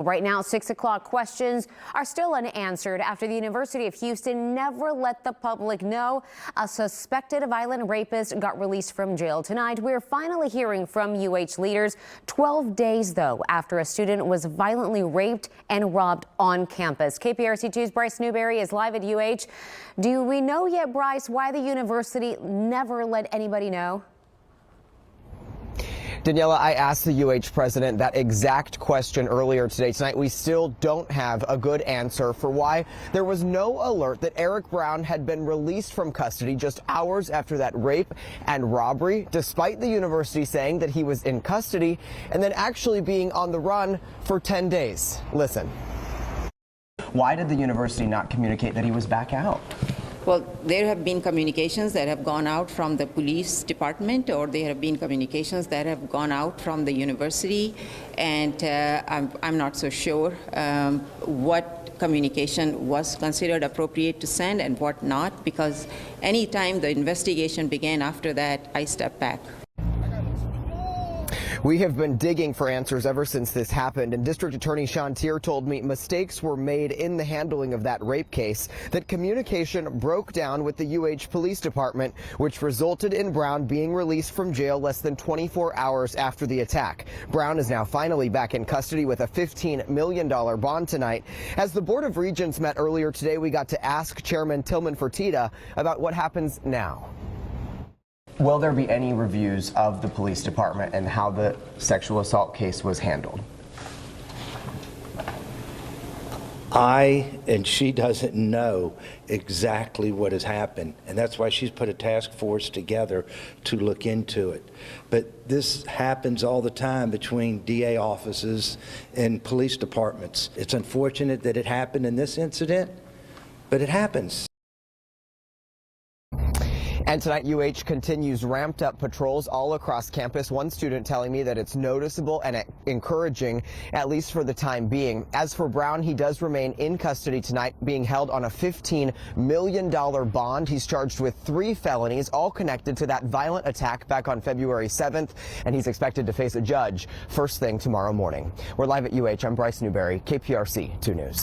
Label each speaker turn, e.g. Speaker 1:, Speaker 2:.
Speaker 1: Right now, 6 o'clock questions are still unanswered after the University of Houston never let the public know a suspected violent rapist got released from jail tonight. We're finally hearing from UH leaders 12 days, though, after a student was violently raped and robbed on campus. KPRC2's Bryce Newberry is live at UH. Do we know yet, Bryce, why the university never let anybody know?
Speaker 2: Daniela, I asked the UH president that exact question earlier today. Tonight, we still don't have a good answer for why there was no alert that Eric Brown had been released from custody just hours after that rape and robbery, despite the university saying that he was in custody and then actually being on the run for 10 days. Listen. Why did the university not communicate that he was back out?
Speaker 3: Well, there have been communications that have gone out from the police department, or there have been communications that have gone out from the university, and I'm not so sure what communication was considered appropriate to send and what not, because any time the investigation began after that, I stepped back.
Speaker 2: We have been digging for answers ever since this happened, and District Attorney Sean Tier told me mistakes were made in the handling of that rape case, that communication broke down with the UH Police Department, which resulted in Brown being released from jail less than 24 hours after the attack. Brown is now finally back in custody with a $15 million bond tonight. As the Board of Regents met earlier today, we got to ask Chairman Tillman Fertitta about what happens now. Will there be any reviews of the police department and how the sexual assault case was handled?
Speaker 4: And she doesn't know exactly what has happened, and that's why she's put a task force together to look into it. But this happens all the time between DA offices and police departments. It's unfortunate that it happened in this incident, but it happens.
Speaker 2: And tonight, UH continues ramped up patrols all across campus. One student telling me that it's noticeable and encouraging, at least for the time being. As for Brown, he does remain in custody tonight, being held on a $15 million bond. He's charged with 3 felonies, all connected to that violent attack back on February 7th, and he's expected to face a judge first thing tomorrow morning. We're live at UH. I'm Bryce Newberry, KPRC 2 News.